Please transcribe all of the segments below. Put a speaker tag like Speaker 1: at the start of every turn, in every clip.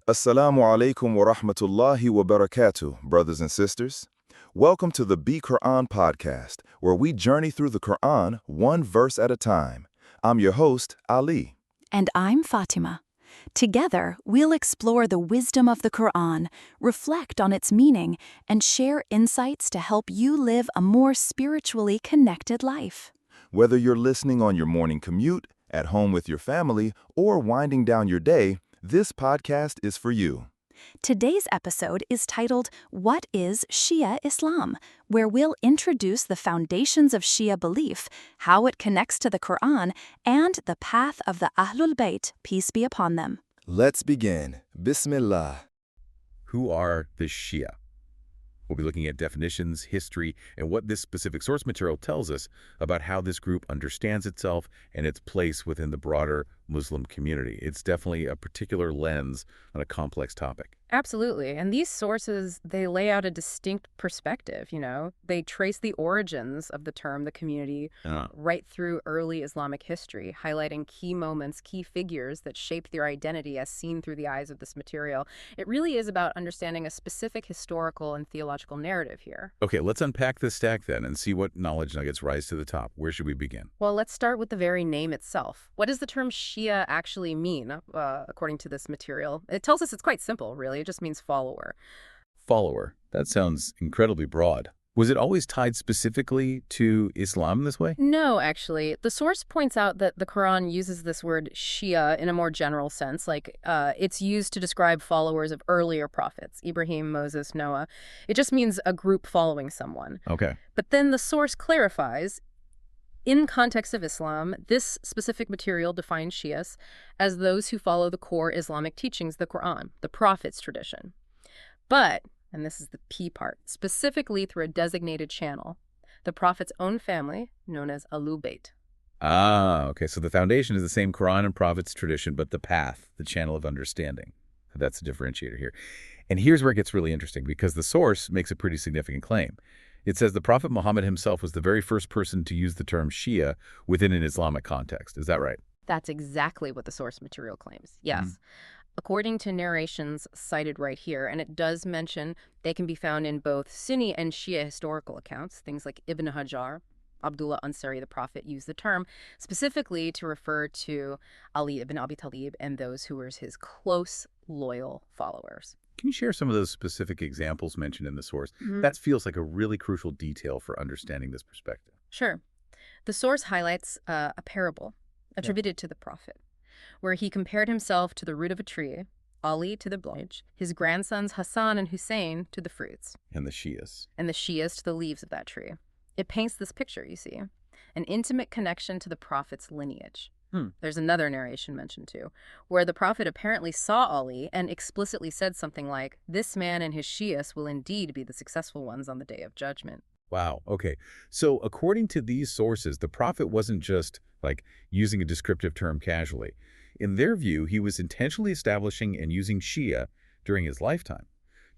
Speaker 1: Assalamu alaikum wa rahmatullahi wa barakatuh, brothers and sisters. Welcome to the BeQuran Podcast, where we journey through the Qur'an one verse at a time. I'm your host, Ali.
Speaker 2: And I'm Fatima. Together, we'll explore the wisdom of the Qur'an, reflect on its meaning, and share insights to help you live a more spiritually connected life.
Speaker 1: Whether you're listening on your morning commute, at home with your family, or winding down your day, this podcast is for you.
Speaker 2: Today's episode is titled, What is Shia Islam?, where we'll introduce the foundations of Shia belief, how it connects to the Qur'an, and the path of the Ahlul Bayt, peace be upon them.
Speaker 1: Let's begin. Bismillah.
Speaker 3: Who are the Shia? We'll be looking at definitions, history, and what this specific source material tells us about how this group understands itself and its place within the broader Muslim community. It's definitely a particular lens on a complex topic.
Speaker 4: Absolutely. And these sources, they lay out a distinct perspective, They trace the origins of the term, the community, right through early Islamic history, highlighting key moments, key figures that shaped their identity as seen through the eyes of this material. It really is about understanding a specific historical and theological narrative here.
Speaker 3: Okay, let's unpack this stack then and see what knowledge nuggets rise to the top. Where should we begin?
Speaker 4: Well, let's start with the very name itself. What does the term Shia actually mean, according to this material? It tells us it's quite simple, really. It just means follower.
Speaker 3: Follower. That sounds incredibly broad. Was it always tied specifically to Islam this way?
Speaker 4: No, actually. The source points out that the Quran uses this word Shia in a more general sense, like it's used to describe followers of earlier prophets, Ibrahim, Moses, Noah. It just means a group following someone.
Speaker 3: Okay.
Speaker 4: But then the source clarifies, in context of Islam, this specific material defines Shias as those who follow the core Islamic teachings, the Qur'an, the Prophet's tradition. But, and this is the key part, specifically through a designated channel, the Prophet's own family, known as Ahlul Bayt.
Speaker 3: Ah, okay. So the foundation is the same Quran and Prophet's tradition, but the path, the channel of understanding. That's the differentiator here. And here's where it gets really interesting, because the source makes a pretty significant claim. It says the Prophet Muhammad himself was the very first person to use the term Shia within an Islamic context. Is that right?
Speaker 4: That's exactly what the source material claims. Yes. According to narrations cited right here, and it does mention they can be found in both Sunni and Shia historical accounts, things like Ibn Hajar, Abdullah Ansari, the Prophet, used the term specifically to refer to Ali ibn Abi Talib and those who were his close, loyal followers.
Speaker 3: Can you share some of those specific examples mentioned in the source? That feels like a really crucial detail for understanding this perspective.
Speaker 4: Sure. The source highlights a parable attributed to the Prophet, where he compared himself to the root of a tree, Ali to the branch, his grandsons Hassan and Hussein to the fruits,
Speaker 3: And the Shias.
Speaker 4: to the leaves of that tree. It paints this picture, you see, an intimate connection to the Prophet's lineage. There's another narration mentioned too, where the Prophet apparently saw Ali and explicitly said something like, "This man and his Shias will indeed be the successful ones on the day of judgment."
Speaker 3: Wow. Okay. So according to these sources, the Prophet wasn't just like using a descriptive term casually. In their view, he was intentionally establishing and using Shia during his lifetime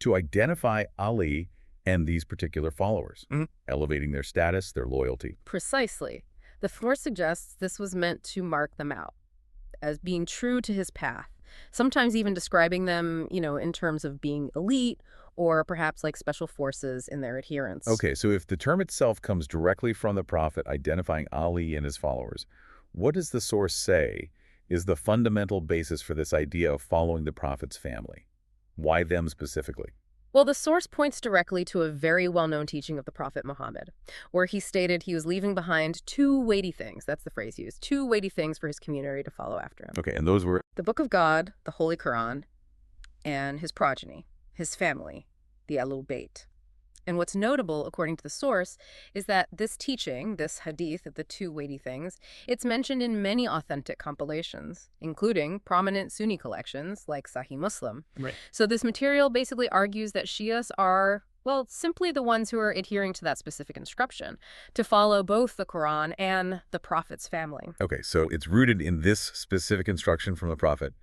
Speaker 3: to identify Ali and these particular followers, elevating their status, their loyalty.
Speaker 4: Precisely. The source suggests this was meant to mark them out as being true to his path, sometimes even describing them, in terms of being elite or perhaps like special forces in their adherence.
Speaker 3: Okay, so if the term itself comes directly from the Prophet identifying Ali and his followers, what does the source say is the fundamental basis for this idea of following the Prophet's family? Why them specifically?
Speaker 4: Well, the source points directly to a very well-known teaching of the Prophet Muhammad, where he stated he was leaving behind two weighty things. That's the phrase used. Two weighty things for his community to follow after him.
Speaker 3: Okay, and those were?
Speaker 4: The Book of God, the Holy Quran, and his progeny, his family, the Ahlul Bayt. And what's notable, according to the source, is that this teaching, this hadith of the two weighty things, it's mentioned in many authentic compilations, including prominent Sunni collections like Sahih Muslim.
Speaker 3: Right.
Speaker 4: So this material basically argues that Shias are, well, simply the ones who are adhering to that specific instruction, to follow both the Quran and the Prophet's family.
Speaker 3: Okay, so it's rooted in this specific instruction from the Prophet.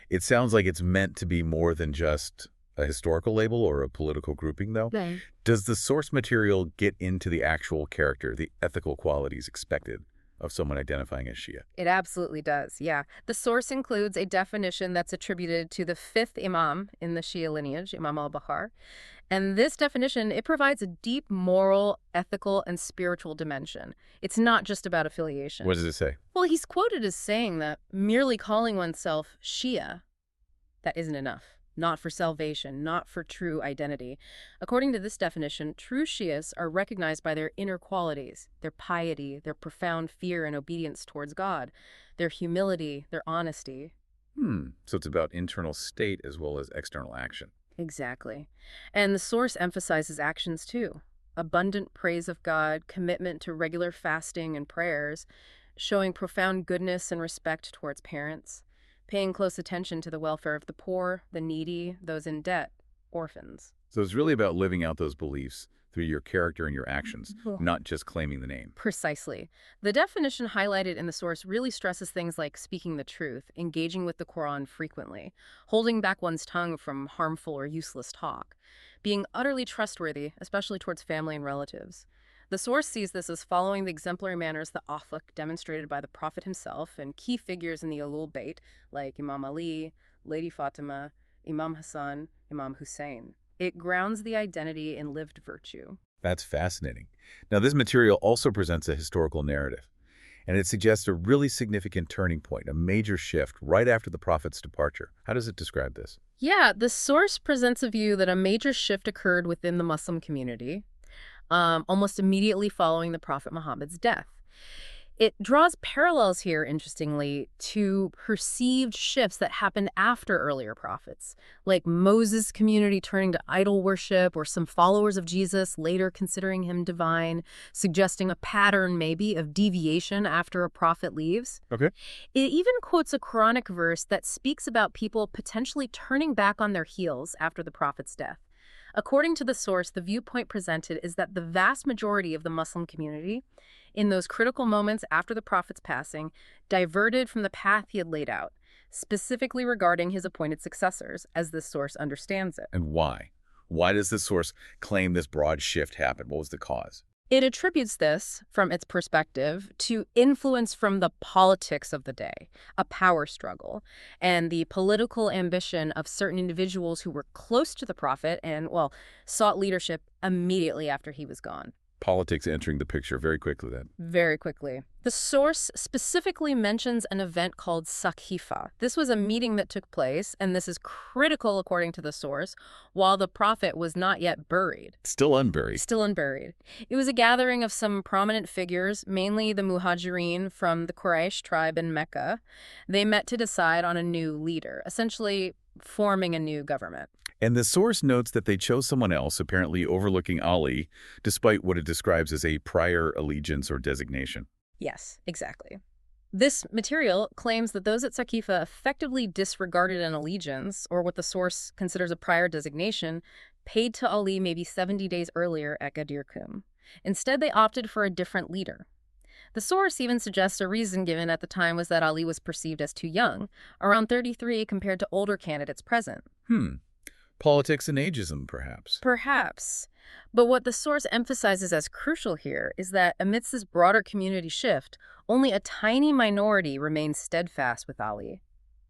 Speaker 3: It sounds like it's meant to be more than just a historical label or a political grouping, though.
Speaker 4: Right.
Speaker 3: Does the source material get into the actual character, the ethical qualities expected of someone identifying as Shia.
Speaker 4: It absolutely does, yeah. The source includes a definition that's attributed to the fifth Imam in the Shia lineage, Imam al-Bukhari. And this definition, it provides a deep moral, ethical, and spiritual dimension. It's not just about affiliation.
Speaker 3: What does it say?
Speaker 4: Well, he's quoted as saying that merely calling oneself Shia, that isn't enough. Not for salvation, not for true identity. According to this definition, true Shias are recognized by their inner qualities, their piety, their profound fear and obedience towards God, their humility, their honesty.
Speaker 3: So it's about internal state as well as external action.
Speaker 4: Exactly. And the source emphasizes actions too. Abundant praise of God, commitment to regular fasting and prayers, showing profound goodness and respect towards parents, paying close attention to the welfare of the poor, the needy, those in debt, orphans.
Speaker 3: So it's really about living out those beliefs through your character and your actions, not just claiming the name.
Speaker 4: Precisely. The definition highlighted in the source really stresses things like speaking the truth, engaging with the Qur'an frequently, holding back one's tongue from harmful or useless talk, being utterly trustworthy, especially towards family and relatives. The source sees this as following the exemplary manners the akhlaq demonstrated by the Prophet himself and key figures in the Ahlul Bayt like Imam Ali, Lady Fatima, Imam Hassan, Imam Hussein. It grounds the identity in lived virtue.
Speaker 3: That's fascinating. Now, this material also presents a historical narrative, and it suggests a really significant turning point, a major shift right after the Prophet's departure. How does it describe this?
Speaker 4: Yeah, the source presents a view that a major shift occurred within the Muslim community, almost immediately following the Prophet Muhammad's death. It draws parallels here, interestingly, to perceived shifts that happened after earlier prophets, like Moses' community turning to idol worship or some followers of Jesus later considering him divine, suggesting a pattern maybe of deviation after a prophet leaves.
Speaker 3: Okay.
Speaker 4: It even quotes a Quranic verse that speaks about people potentially turning back on their heels after the prophet's death. According to the source, the viewpoint presented is that the vast majority of the Muslim community, in those critical moments after the prophet's passing, diverted from the path he had laid out, specifically regarding his appointed successors, as this source understands it.
Speaker 3: And why? Why does this source claim this broad shift happened? What was the cause?
Speaker 4: It attributes this, from its perspective, to influence from the politics of the day, a power struggle, and the political ambition of certain individuals who were close to the prophet and, well, sought leadership immediately after he was gone.
Speaker 3: Politics entering the picture very quickly then.
Speaker 4: Very quickly. The source specifically mentions an event called Saqifa. This was a meeting that took place, and this is critical according to the source, while the prophet was not yet buried.
Speaker 3: Still unburied.
Speaker 4: Still unburied. It was a gathering of some prominent figures, mainly the Muhajirin from the Quraysh tribe in Mecca. They met to decide on a new leader, essentially forming a new government.
Speaker 3: And the source notes that they chose someone else, apparently overlooking Ali, despite what it describes as a prior allegiance or designation.
Speaker 4: Yes, exactly. This material claims that those at Saqifa effectively disregarded an allegiance, or what the source considers a prior designation, paid to Ali maybe 70 days earlier at Ghadir Khumm. Instead, they opted for a different leader. The source even suggests a reason given at the time was that Ali was perceived as too young, around 33 compared to older candidates present.
Speaker 3: Politics and ageism, perhaps.
Speaker 4: Perhaps. But what the source emphasizes as crucial here is that amidst this broader community shift, only a tiny minority remains steadfast with Ali.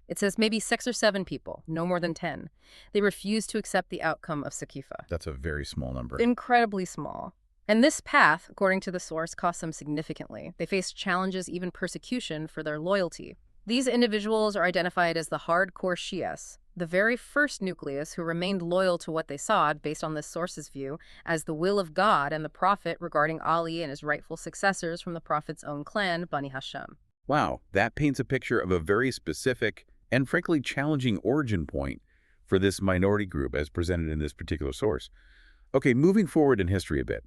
Speaker 4: It says maybe 6 or 7 people, no more than 10. They refuse to accept the outcome of Saqifa.
Speaker 3: That's a very small number.
Speaker 4: Incredibly small. And this path, according to the source, cost them significantly. They faced challenges, even persecution, for their loyalty. These individuals are identified as the hardcore Shias, the very first nucleus who remained loyal to what they saw, based on this source's view, as the will of God and the Prophet regarding Ali and his rightful successors from the Prophet's own clan, Bani Hasham.
Speaker 3: Wow, that paints a picture of a very specific and frankly challenging origin point for this minority group as presented in this particular source. Okay, moving forward in history a bit.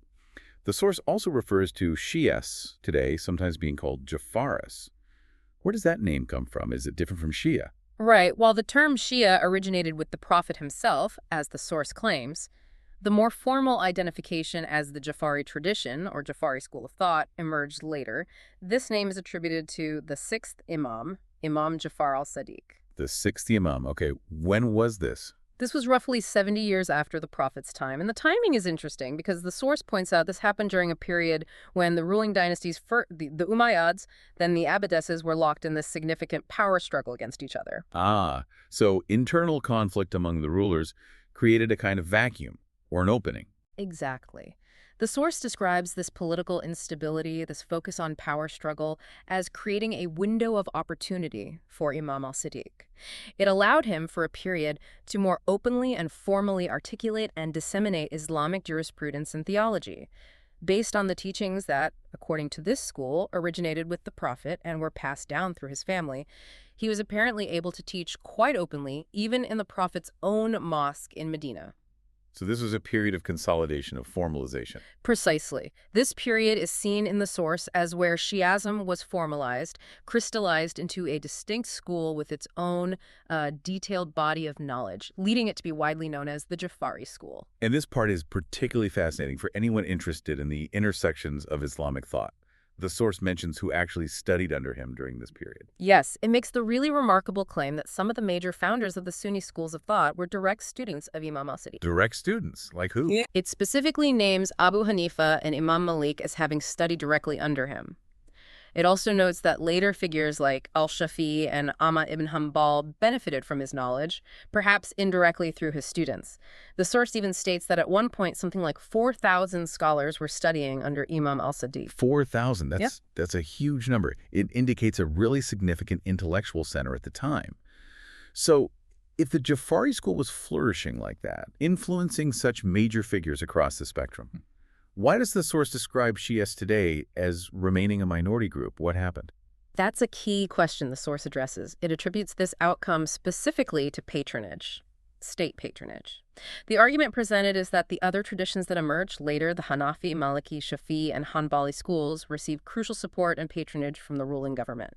Speaker 3: The source also refers to Shias today, sometimes being called Jafaris. Where does that name come from? Is it different from Shia?
Speaker 4: Right. While the term Shia originated with the Prophet himself, as the source claims, the more formal identification as the Jafari tradition, or Jafari school of thought, emerged later. This name is attributed to the 6th Imam, Imam Jafar al-Sadiq.
Speaker 3: The 6th Imam. Okay, when was this?
Speaker 4: This was roughly 70 years after the Prophet's time, and the timing is interesting because the source points out this happened during a period when the ruling dynasties, the Umayyads, then the Abbasid's, were locked in this significant power struggle against each other.
Speaker 3: Ah, so internal conflict among the rulers created a kind of vacuum, or an opening.
Speaker 4: Exactly. The source describes this political instability, this focus on power struggle, as creating a window of opportunity for Imam al-Siddiq. It allowed him, for a period, to more openly and formally articulate and disseminate Islamic jurisprudence and theology, based on the teachings that, according to this school, originated with the Prophet and were passed down through his family. He was apparently able to teach quite openly, even in the Prophet's own mosque in Medina.
Speaker 3: So this was a period of consolidation, of formalization.
Speaker 4: Precisely. This period is seen in the source as where Shi'ism was formalized, crystallized into a distinct school with its own detailed body of knowledge, leading it to be widely known as the Jafari school.
Speaker 3: And this part is particularly fascinating for anyone interested in the intersections of Islamic thought. The source mentions who actually studied under him during this period.
Speaker 4: Yes, it makes the really remarkable claim that some of the major founders of the Sunni schools of thought were direct students of Imam al-Siddiq.
Speaker 3: Direct students? Like who?
Speaker 4: Yeah. It specifically names Abu Hanifa and Imam Malik as having studied directly under him. It also notes that later figures like al-Shafi'i and Ahmad ibn Hanbal benefited from his knowledge, perhaps indirectly through his students. The source even states that at one point something like 4,000 scholars were studying under Imam al-Siddiq.
Speaker 3: 4,000.
Speaker 4: Yep.
Speaker 3: That's a huge number. It indicates a really significant intellectual center at the time. So if the Jafari school was flourishing like that, influencing such major figures across the spectrum, why does the source describe Shias today as remaining a minority group? What happened?
Speaker 4: That's a key question the source addresses. It attributes this outcome specifically to patronage, state patronage. The argument presented is that the other traditions that emerged later, the Hanafi, Maliki, Shafi'i, and Hanbali schools, received crucial support and patronage from the ruling government,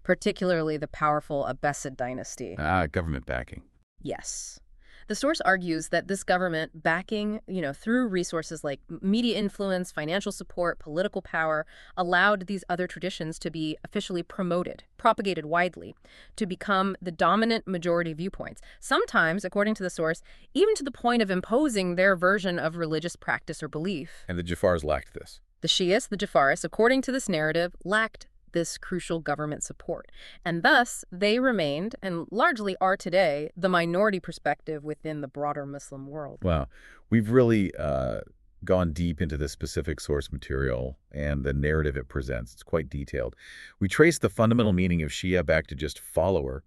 Speaker 4: particularly the powerful Abbasid dynasty.
Speaker 3: Government backing.
Speaker 4: Yes. The source argues that this government backing, through resources like media influence, financial support, political power, allowed these other traditions to be officially promoted, propagated widely, to become the dominant majority viewpoints. Sometimes, according to the source, even to the point of imposing their version of religious practice or belief.
Speaker 3: And the Jafars lacked this.
Speaker 4: The Shias, the Jafaris, according to this narrative, lacked this crucial government support. And thus, they remained, and largely are today, the minority perspective within the broader Muslim world.
Speaker 3: Wow. We've really gone deep into this specific source material and the narrative it presents. It's quite detailed. We traced the fundamental meaning of Shia back to just follower,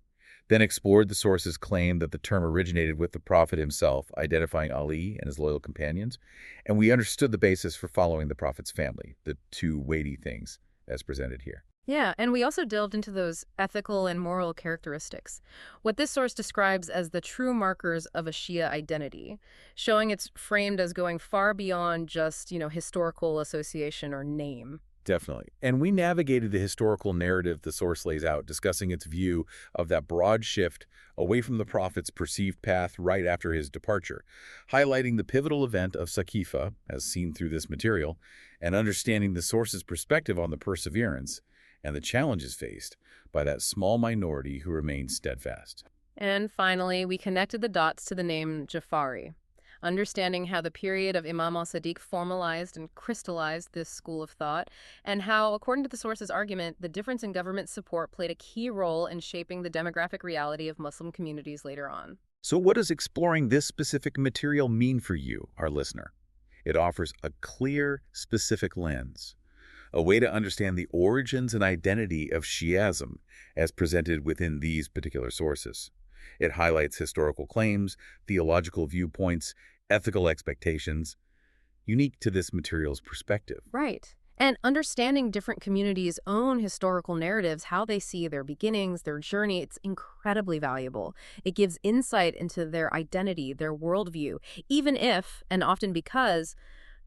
Speaker 3: then explored the source's claim that the term originated with the Prophet himself, identifying Ali and his loyal companions, and we understood the basis for following the Prophet's family, the two weighty things as presented here.
Speaker 4: Yeah, and we also delved into those ethical and moral characteristics, what this source describes as the true markers of a Shia identity, showing it's framed as going far beyond just, historical association or name.
Speaker 3: Definitely. And we navigated the historical narrative the source lays out, discussing its view of that broad shift away from the Prophet's perceived path right after his departure, highlighting the pivotal event of Saqifa, as seen through this material, and understanding the source's perspective on the perseverance and the challenges faced by that small minority who remained steadfast.
Speaker 4: And finally, we connected the dots to the name Jafari, understanding how the period of Imam al-Siddiq formalized and crystallized this school of thought, and how, according to the source's argument, the difference in government support played a key role in shaping the demographic reality of Muslim communities later on.
Speaker 3: So what does exploring this specific material mean for you, our listener? It offers a clear, specific lens, a way to understand the origins and identity of Shi'ism as presented within these particular sources. It highlights historical claims, theological viewpoints, ethical expectations, unique to this material's perspective.
Speaker 4: Right. And understanding different communities' own historical narratives, how they see their beginnings, their journey, it's incredibly valuable. It gives insight into their identity, their worldview, even if, and often because,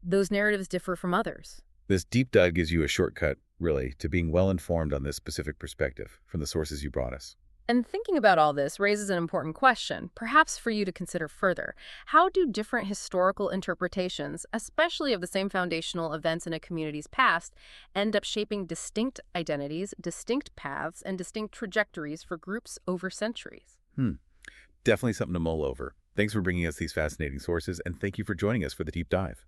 Speaker 4: those narratives differ from others.
Speaker 3: This deep dive gives you a shortcut, really, to being well-informed on this specific perspective from the sources you brought us.
Speaker 4: And thinking about all this raises an important question, perhaps for you to consider further. How do different historical interpretations, especially of the same foundational events in a community's past, end up shaping distinct identities, distinct paths, and distinct trajectories for groups over centuries?
Speaker 3: Definitely something to mull over. Thanks for bringing us these fascinating sources, and thank you for joining us for the deep dive.